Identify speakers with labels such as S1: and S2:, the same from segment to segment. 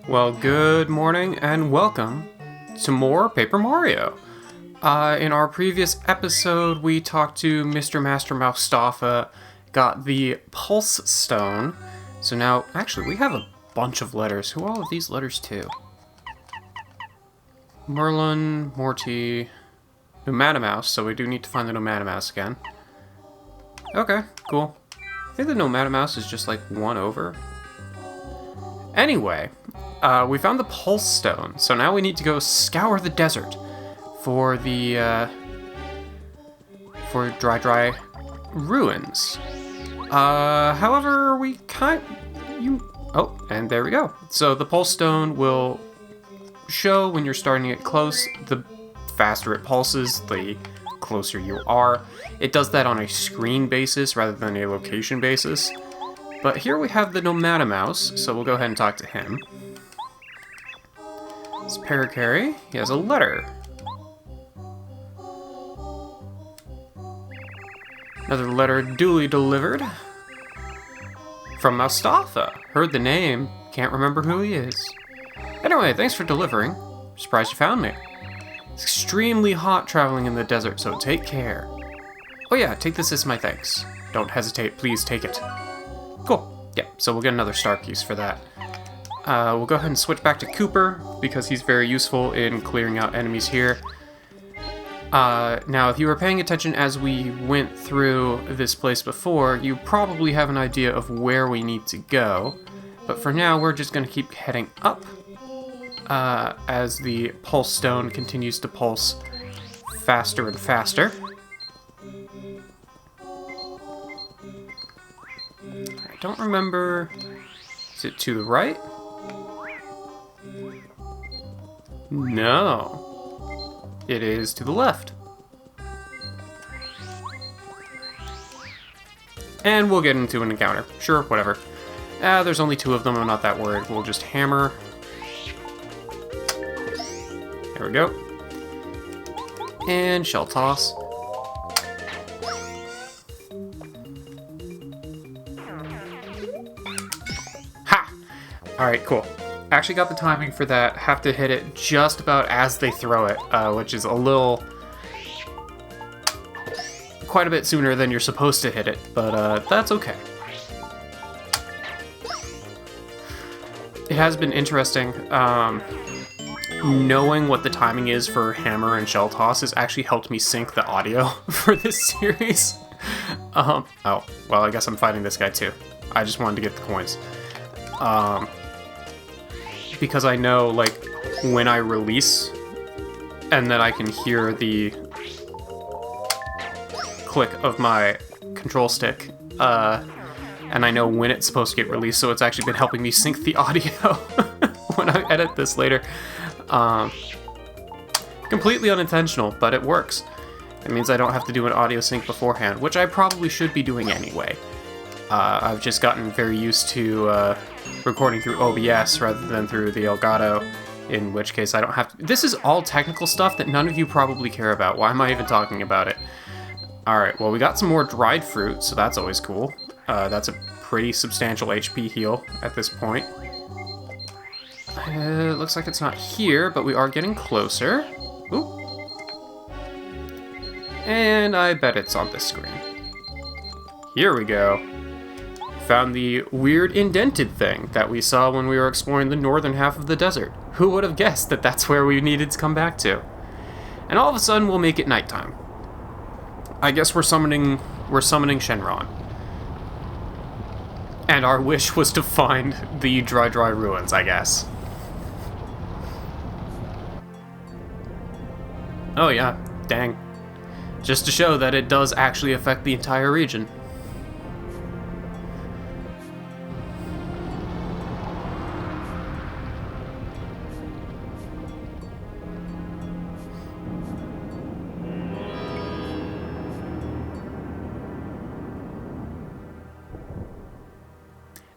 S1: Well, good morning and welcome to more Paper Mario. In our previous episode, we talked to Mr. Master Moustafa, got the Pulse Stone. So now, actually, we have a bunch of letters. Who are all of these letters to? Merlin, Morty, Nomadamouse, so we do need to find the Nomadamouse again. Okay, cool. I think the Nomadamouse is just like one over. Anyway, we found the Pulse Stone, so now we need to go scour the desert for the, for dry ruins. However, we oh, and there we go. So the Pulse Stone will show when you're starting it close. The faster it pulses, the closer you are. It does that on a screen basis rather than a location basis. But here we have the Nomadamouse, so we'll go ahead and talk to him. It's Parakarry. He has a letter. Another letter duly delivered. From Moustafa. Heard the name, can't remember who he is. Anyway, thanks for delivering. Surprised you found me. It's extremely hot traveling in the desert, so take care. Oh yeah, take this as my thanks. Don't hesitate, please take it. Cool. Yeah, so we'll get another star piece for that. We'll go ahead and switch back to Cooper, because he's very useful in clearing out enemies here. Now, if you were paying attention as we went through this place before, you probably have an idea of where we need to go. But for now, we're just going to keep heading up, as the Pulse Stone continues to pulse faster and faster. I don't remember... Is it to the right? No. It is to the left. And we'll get into an encounter. Sure, whatever. There's only two of them, I'm not that worried. We'll just hammer. There we go. And shell toss. Alright, cool. Actually got the timing for that. Have to hit it just about as they throw it, which is quite a bit sooner than you're supposed to hit it, but that's okay. It has been interesting. Knowing what the timing is for hammer and shell toss has actually helped me sync the audio for this series. Oh, well, I guess I'm fighting this guy too. I just wanted to get the coins. Because I know, like, when I release, and then I can hear the click of my control stick, and I know when it's supposed to get released, so it's actually been helping me sync the audio when I edit this later. Completely unintentional, but it works. It means I don't have to do an audio sync beforehand, which I probably should be doing anyway. I've just gotten very used to recording through OBS rather than through the Elgato, in which case I don't have to... This is all technical stuff that none of you probably care about. Why am I even talking about it? Alright, well, we got some more dried fruit, so that's always cool. That's a pretty substantial HP heal at this point. It looks like it's not here, but we are getting closer. Ooh. And I bet it's on this screen. Here we go. Found the weird indented thing that we saw when we were exploring the northern half of the desert. Who would have guessed that that's where we needed to come back to? And all of a sudden we'll make it nighttime. I guess we're summoning Shenron. And our wish was to find the dry ruins, I guess. Oh yeah, dang. Just to show that it does actually affect the entire region.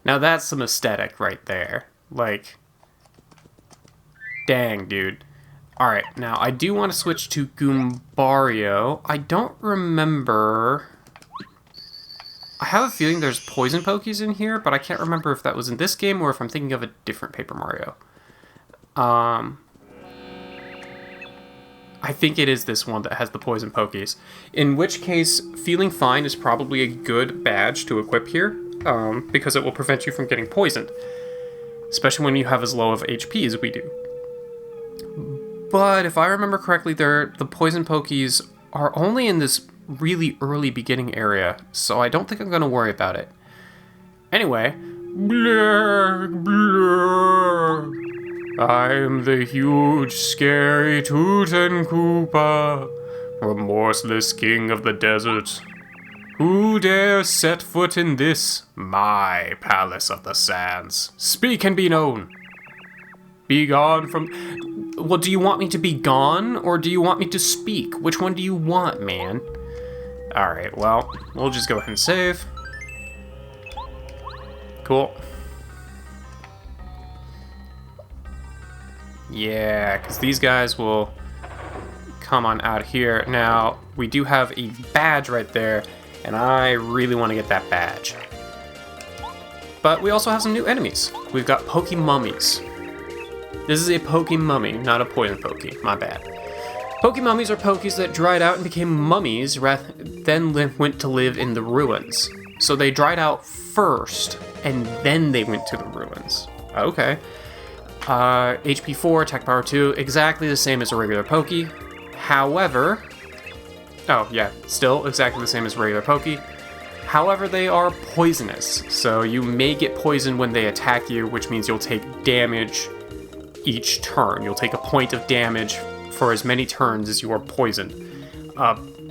S1: Now that's some aesthetic right there. Like, dang, dude. Alright, now I do want to switch to Goombario. I don't remember... I have a feeling there's poison pokies in here, but I can't remember if that was in this game or if I'm thinking of a different Paper Mario. I think it is this one that has the poison pokies. In which case, feeling fine is probably a good badge to equip here, because it will prevent you from getting poisoned. Especially when you have as low of HP as we do. But if I remember correctly, the poison pokies are only in this really early beginning area, so I don't think I'm going to worry about it. Anyway, blur, blur. I am the huge, scary Tutankoopa, remorseless king of the desert. Who dare set foot in this, my palace of the sands? Speak and be known. Be gone from... Well, do you want me to be gone, or do you want me to speak? Which one do you want, man? Alright, well, we'll just go ahead and save. Cool. Yeah, because these guys will come on out here. Now, we do have a badge right there, and I really want to get that badge. But we also have some new enemies. We've got Poke Mummies. This is a Poke Mummy, not a Poison Poke. My bad. Poke Mummies are Pokies that dried out and became mummies, then went to live in the ruins. So they dried out first, and then they went to the ruins. Okay. HP 4, attack power 2, exactly the same as a regular Poke. However... Oh, yeah, still exactly the same as regular Poke. However, they are poisonous, so you may get poisoned when they attack you, which means you'll take damage each turn. You'll take a point of damage for as many turns as you are poisoned.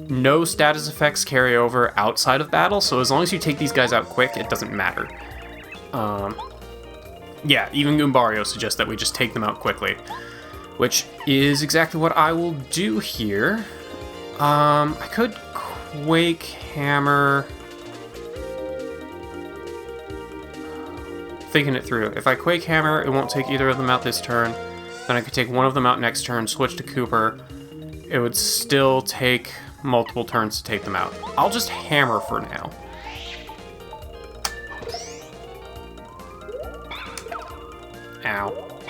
S1: No status effects carry over outside of battle, so as long as you take these guys out quick, it doesn't matter. Yeah, even Goombario suggests that we just take them out quickly, which is exactly what I will do here. I could Quake Hammer... Thinking it through. If I Quake Hammer, it won't take either of them out this turn. Then I could take one of them out next turn, switch to Cooper. It would still take multiple turns to take them out. I'll just Hammer for now. Ow.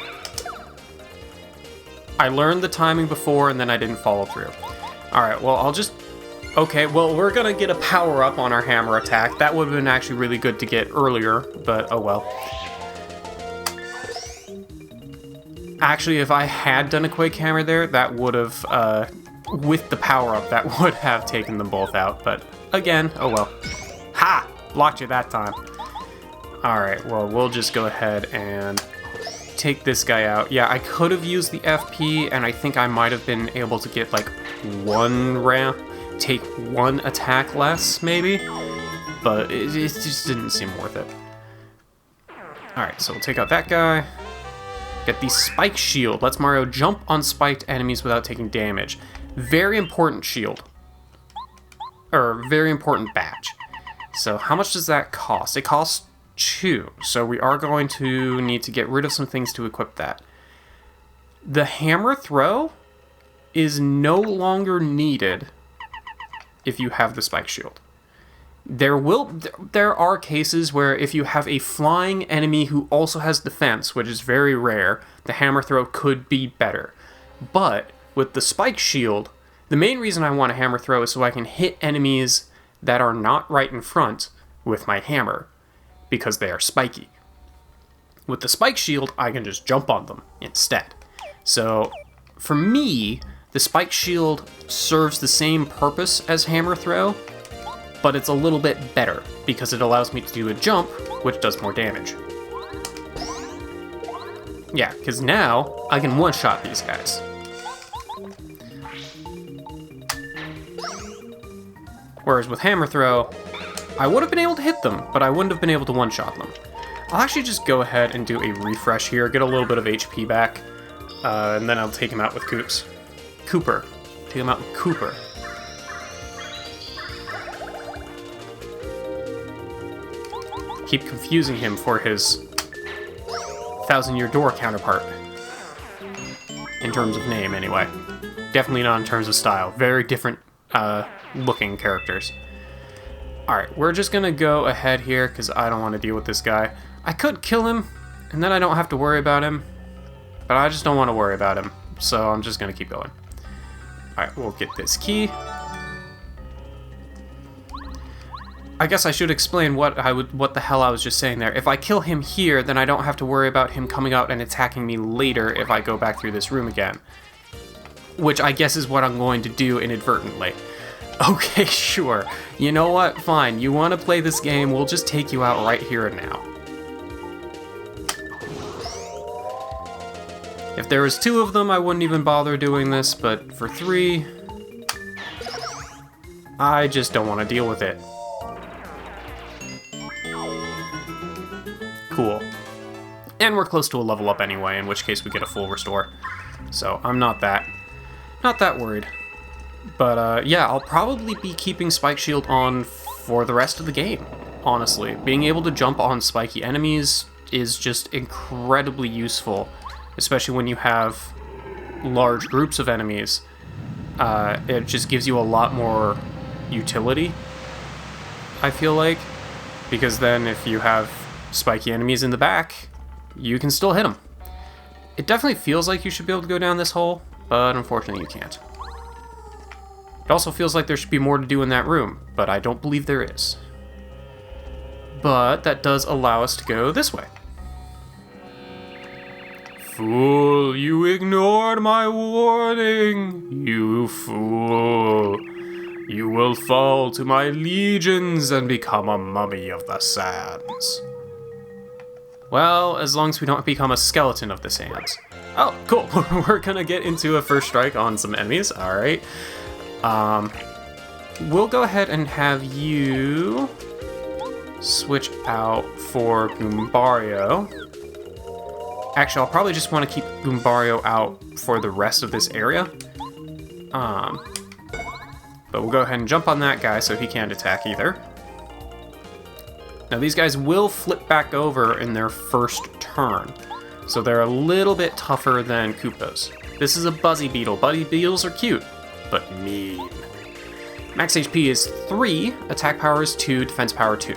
S1: I learned the timing before, and then I didn't follow through. Alright, well, I'll just... Okay, well, we're gonna get a power-up on our hammer attack. That would have been actually really good to get earlier, but oh well. Actually, if I had done a Quake Hammer there, that would have, with the power-up, that would have taken them both out. But again, oh well. Ha! Blocked you that time. Alright, well, we'll just go ahead and take this guy out. Yeah, I could have used the FP, and I think I might have been able to get, like, one ramp. Take one attack less, maybe? But it just didn't seem worth it. Alright, so we'll take out that guy. Get the Spike Shield. Lets Mario jump on spiked enemies without taking damage. Very important shield. Or, very important badge. So, how much does that cost? It costs 2. So, we are going to need to get rid of some things to equip that. The Hammer Throw is no longer needed if you have the Spike Shield. There are cases where if you have a flying enemy who also has defense, which is very rare, the Hammer Throw could be better. But with the Spike Shield, the main reason I want a Hammer Throw is so I can hit enemies that are not right in front with my hammer, because they are spiky. With the Spike Shield, I can just jump on them instead. So, for me, the Spike Shield serves the same purpose as Hammer Throw, but it's a little bit better, because it allows me to do a jump, which does more damage. Yeah, because now, I can one-shot these guys. Whereas with Hammer Throw, I would have been able to hit them, but I wouldn't have been able to one-shot them. I'll actually just go ahead and do a refresh here, get a little bit of HP back, and then I'll take him out with Cooper. Take him out with Cooper. Keep confusing him for his 1000-Year Door counterpart. In terms of name, anyway. Definitely not in terms of style. Very different looking characters. Alright, we're just gonna go ahead here, because I don't want to deal with this guy. I could kill him, and then I don't have to worry about him. but I just don't want to worry about him, so I'm just going to keep going. Alright, we'll get this key. I guess I should explain what the hell I was just saying there. If I kill him here, then I don't have to worry about him coming out and attacking me later if I go back through this room again. Which I guess is what I'm going to do inadvertently. Okay, sure. You know what? Fine. You want to play this game, we'll just take you out right here and now. If there was 2 of them, I wouldn't even bother doing this, but for 3, I just don't want to deal with it. Cool. And we're close to a level up anyway, in which case we get a full restore. So I'm not that worried. But yeah, I'll probably be keeping Spike Shield on for the rest of the game, honestly. Being able to jump on spiky enemies is just incredibly useful, especially when you have large groups of enemies. It just gives you a lot more utility, I feel like, because then if you have spiky enemies in the back, you can still hit them. It definitely feels like you should be able to go down this hole, but unfortunately you can't. It also feels like there should be more to do in that room, but I don't believe there is. But that does allow us to go this way. Fool, you ignored my warning, you fool. You will fall to my legions and become a mummy of the sands. Well, as long as we don't become a skeleton of the sands. Oh, cool. We're gonna get into a first strike on some enemies. Alright. We'll go ahead and have you switch out for Goombario. Actually, I'll probably just want to keep Goombario out for the rest of this area. But we'll go ahead and jump on that guy so he can't attack either. Now these guys will flip back over in their first turn, so they're a little bit tougher than Koopas. This is a Buzzy Beetle. Buzzy Beetles are cute, but mean. Max HP is 3, attack power is 2, defense power 2.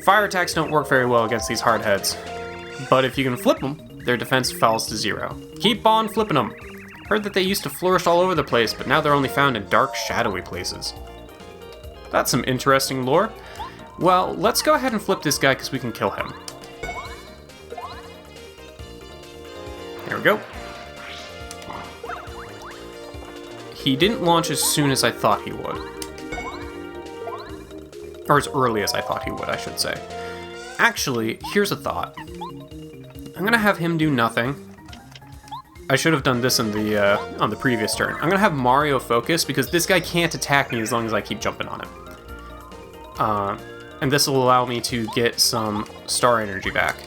S1: Fire attacks don't work very well against these hardheads, but if you can flip them, their defense falls to 0. Keep on flipping them. Heard that they used to flourish all over the place, but now they're only found in dark, shadowy places. That's some interesting lore. Well, let's go ahead and flip this guy because we can kill him. There we go. He didn't launch as soon as I thought he would. Or as early as I thought he would, I should say. Actually, here's a thought. I'm gonna have him do nothing. I should have done this in the on the previous turn. I'm gonna have Mario focus because this guy can't attack me as long as I keep jumping on him. And this will allow me to get some star energy back.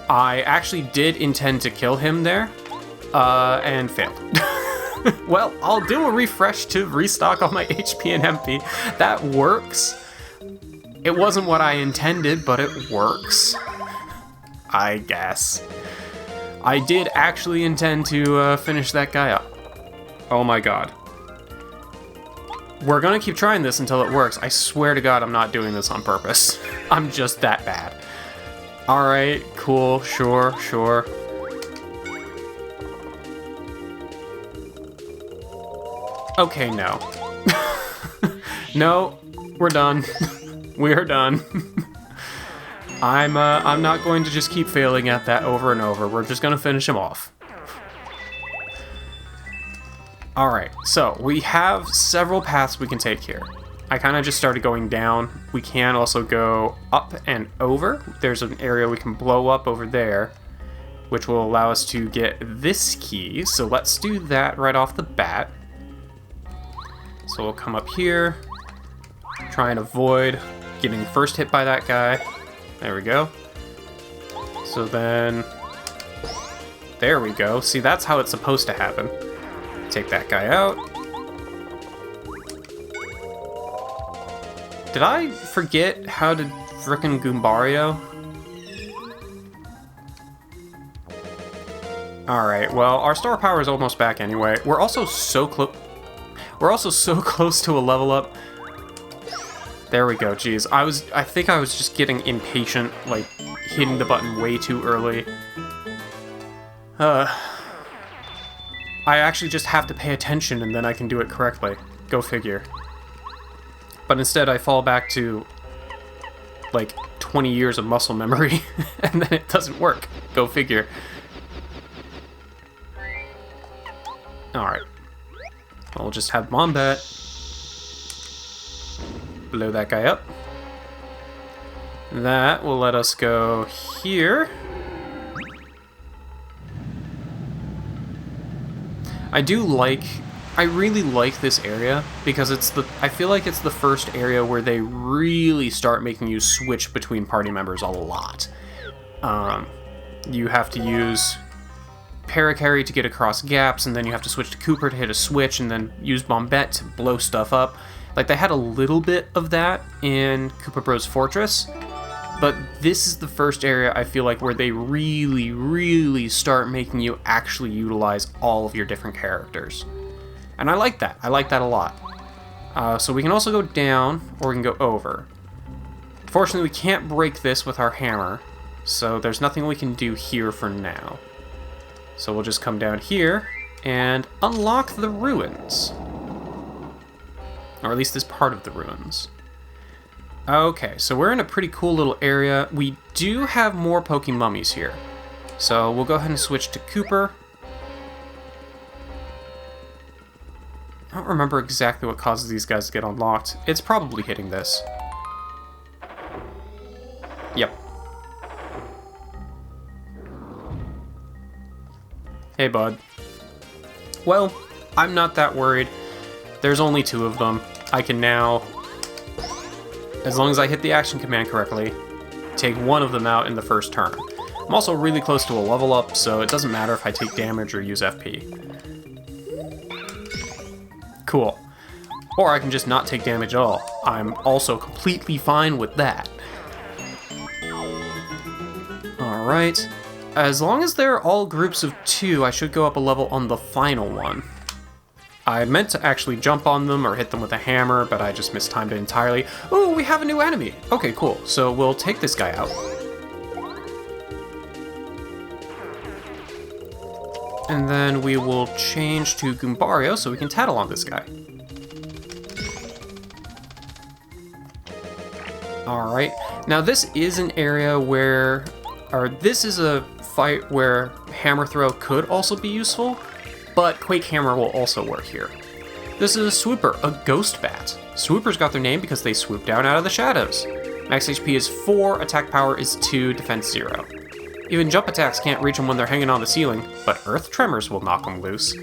S1: I actually did intend to kill him there, and failed. Well, I'll do a refresh to restock all my HP and MP. That works. It wasn't what I intended, but it works. I guess. I did actually intend to finish that guy up. Oh my god. We're gonna keep trying this until it works. I swear to god I'm not doing this on purpose. I'm just that bad. Alright, cool, sure. Okay, no. No, we're done. We are done. I'm not going to just keep failing at that over and over. We're just gonna finish him off. Alright, so we have several paths we can take here. I kind of just started going down. We can also go up and over. There's an area we can blow up over there, which will allow us to get this key. So let's do that right off the bat. So we'll come up here, try and avoid getting first hit by that guy. There we go. So then, there we go. See, that's how it's supposed to happen. Take that guy out. Did I forget how to frickin' Goombario? Alright, well, our star power is almost back anyway. We're also so close to a level up. There we go, jeez. I think I was just getting impatient, like, hitting the button way too early. I actually just have to pay attention and then I can do it correctly. Go figure. But instead I fall back to, like, 20 years of muscle memory, and then it doesn't work. Go figure. Alright. We'll just have Wombat blow that guy up. That will let us go here. I really like this area because I feel like it's the first area where they really start making you switch between party members a lot. You have to use Paracarry to get across gaps, and then you have to switch to Cooper to hit a switch, and then use Bombette to blow stuff up. Like, they had a little bit of that in Koopa Bros Fortress, but this is the first area I feel like where they really, really start making you actually utilize all of your different characters. And I like that. I like that a lot. So we can also go down, or we can go over. Fortunately, we can't break this with our hammer, so there's nothing we can do here for now. So we'll just come down here and unlock the ruins. Or at least this part of the ruins. Okay, so we're in a pretty cool little area. We do have more Poking Mummies here. So we'll go ahead and switch to Cooper. I don't remember exactly what causes these guys to get unlocked. It's probably hitting this. Yep. Hey, bud. Well, I'm not that worried. There's only 2 of them. I can now, as long as I hit the action command correctly, take 1 of them out in the first turn. I'm also really close to a level up, so it doesn't matter if I take damage or use FP. Cool. Or I can just not take damage at all. I'm also completely fine with that. Alright. As long as they're all groups of 2, I should go up a level on the final one. I meant to actually jump on them or hit them with a hammer, but I just mistimed it entirely. Oh, we have a new enemy! Okay, cool. So we'll take this guy out. And then we will change to Goombario so we can tattle on this guy. Alright. Now this is an area where... or this is a fight where Hammer Throw could also be useful, but Quake Hammer will also work here. This is a Swooper, a Ghost Bat. Swoopers got their name because they swoop down out of the shadows. Max HP is 4, attack power is 2, defense 0. Even jump attacks can't reach them when they're hanging on the ceiling, but Earth Tremors will knock them loose.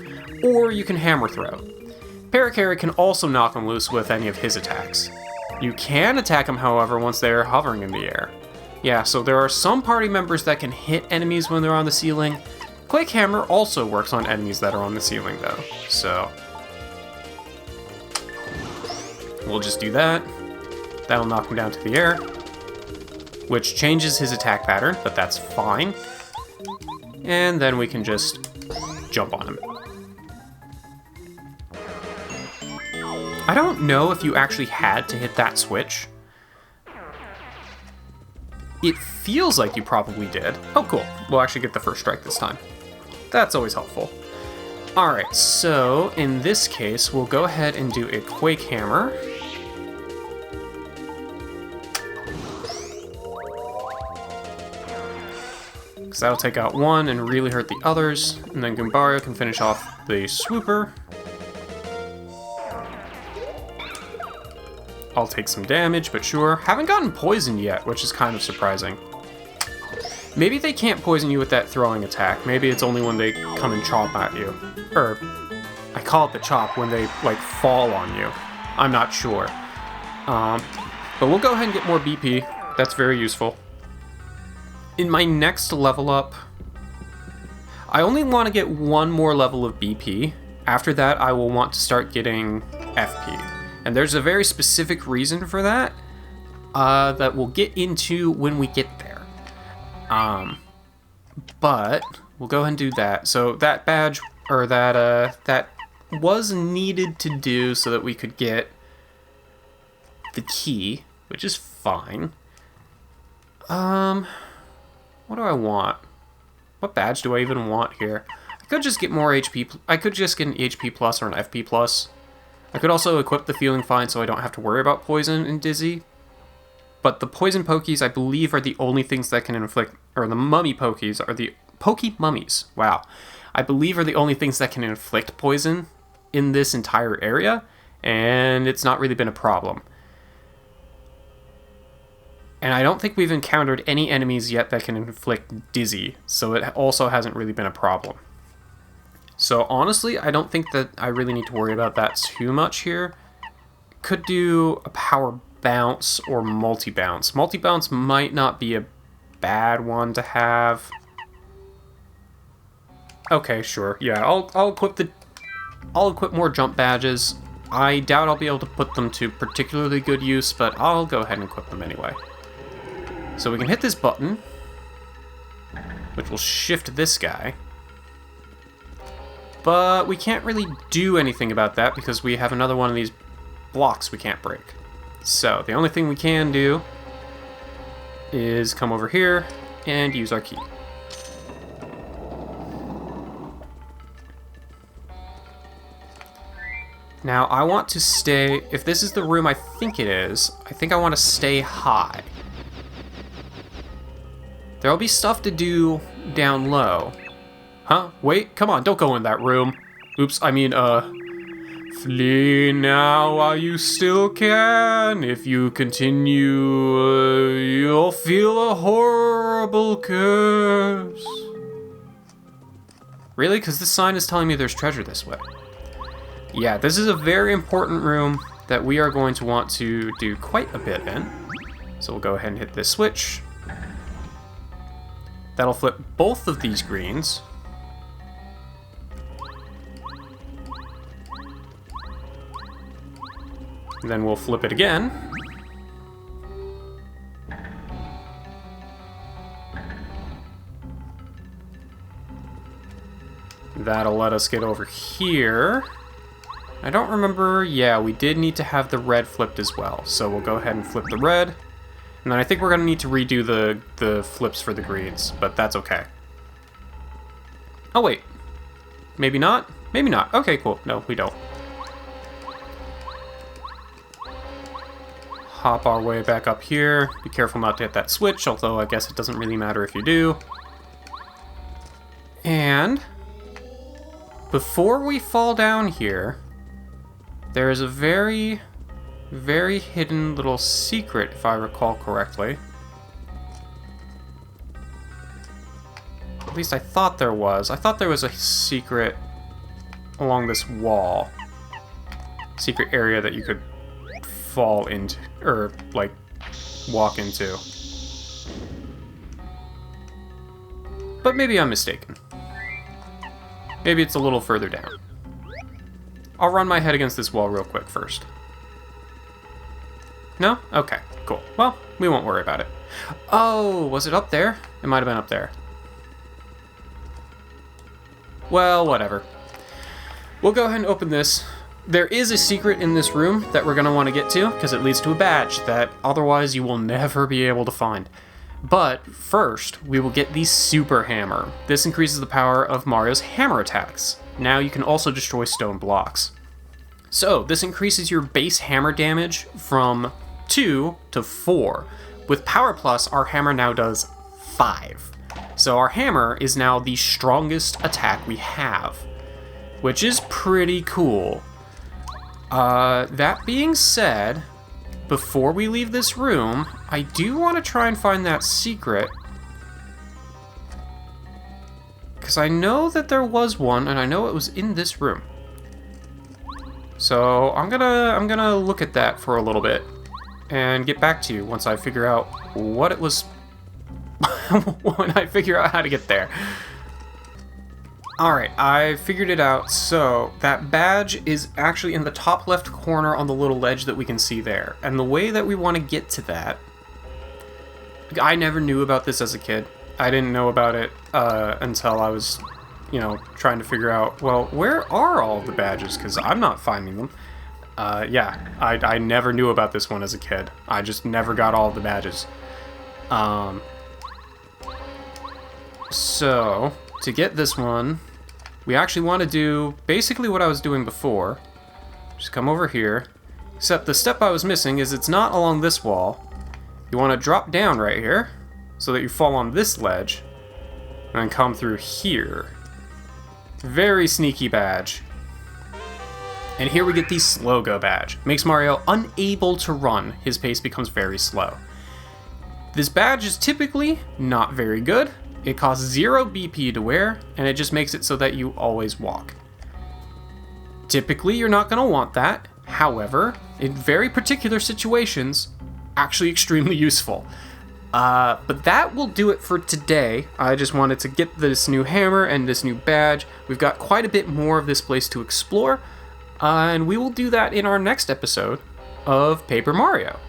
S1: Or you can Hammer Throw. Paracarry can also knock them loose with any of his attacks. You can attack them, however, once they are hovering in the air. Yeah, so there are some party members that can hit enemies when they're on the ceiling. Quake Hammer also works on enemies that are on the ceiling, though, so... we'll just do that. That'll knock him down to the air, which changes his attack pattern, but that's fine. And then we can just jump on him. I don't know if you actually had to hit that switch. It feels like you probably did. Oh, cool. We'll actually get the first strike this time. That's always helpful. Alright, so in this case, we'll go ahead and do a Quake Hammer. Because that'll take out one and really hurt the others. And then Goombario can finish off the Swooper. I'll take some damage, but sure. Haven't gotten poisoned yet, which is kind of surprising. Maybe they can't poison you with that throwing attack. Maybe it's only when they come and chomp at you. Or, I call it the chop, when they, like, fall on you. I'm not sure. But we'll go ahead and get more BP. That's very useful. In my next level up, I only want to get one more level of BP. After that, I will want to start getting FP. And there's a very specific reason for that, that we'll get into when we get there. But we'll go ahead and do that. So that badge, or that was needed to do so that we could get the key, which is fine. What do I want? What badge do I even want here? I could just get more HP. I could just get an HP plus or an FP plus. I could also equip the Feeling Fine so I don't have to worry about poison and dizzy. But the poison pokies, I believe, are the only things that can inflict, or the mummy pokies are the pokey mummies. Wow. I believe are the only things that can inflict poison in this entire area, and it's not really been a problem. And I don't think we've encountered any enemies yet that can inflict dizzy, so it also hasn't really been a problem. So honestly, I don't think that I really need to worry about that too much here. Could do a power bounce or multi-bounce. Multi-bounce might not be a bad one to have. Okay, sure. Yeah, I'll equip more jump badges. I doubt I'll be able to put them to particularly good use, but I'll go ahead and equip them anyway. So we can hit this button, which will shift this guy. But we can't really do anything about that because we have another one of these blocks we can't break. So the only thing we can do is come over here and use our key. Now I want to stay, if this is the room I think it is, I think I want to stay high. There'll be stuff to do down low. Huh? Wait, come on, don't go in that room. Oops, I mean, flee now while you still can. If you continue, you'll feel a horrible curse. Really? Because this sign is telling me there's treasure this way. Yeah, this is a very important room that we are going to want to do quite a bit in. So we'll go ahead and hit this switch. That'll flip both of these greens. And then we'll flip it again. That'll let us get over here. I don't remember. Yeah, we did need to have the red flipped as well. So we'll go ahead and flip the red. And then I think we're going to need to redo the flips for the greens, but that's okay. Oh, wait. Maybe not? Maybe not. Okay, cool. No, we don't. Hop our way back up here. Be careful not to hit that switch, although I guess it doesn't really matter if you do. And before we fall down here, there is a very hidden little secret, if I recall correctly. At least I thought there was. I thought there was a secret along this wall. Secret area that you could fall into, or, like, walk into. But maybe I'm mistaken. Maybe it's a little further down. I'll run my head against this wall real quick first. No? Okay, cool. Well, we won't worry about it. Oh, was it up there? It might have been up there. Well, whatever. We'll go ahead and open this. There is a secret in this room that we're going to want to get to, because it leads to a badge that otherwise you will never be able to find. But first, we will get the Super Hammer. This increases the power of Mario's hammer attacks. Now you can also destroy stone blocks. So, this increases your base hammer damage from 2 to 4. With Power Plus, our hammer now does 5. So our hammer is now the strongest attack we have, which is pretty cool. That being said, before we leave this room, I do want to try and find that secret. Because I know that there was one, and I know it was in this room. So I'm gonna look at that for a little bit and get back to you once I figure out what it was when I figure out how to get there. Alright, I figured it out. So that badge is actually in the top left corner on the little ledge that we can see there. And the way that we want to get to that, I never knew about this as a kid. I didn't know about it until I was, trying to figure out, well, where are all the badges? Because I'm not finding them. Yeah, I never knew about this one as a kid. I just never got all the badges. So, to get this one, we actually want to do basically what I was doing before. Just come over here. Except the step I was missing is it's not along this wall. You want to drop down right here so that you fall on this ledge and then come through here. Very sneaky badge. And here we get the slow go badge. Makes Mario unable to run. His pace becomes very slow. This badge is typically not very good. It costs 0 BP to wear, and it just makes it so that you always walk. Typically, you're not going to want that. However, in very particular situations, actually extremely useful. But that will do it for today. I just wanted to get this new hammer and this new badge. We've got quite a bit more of this place to explore, and we will do that in our next episode of Paper Mario.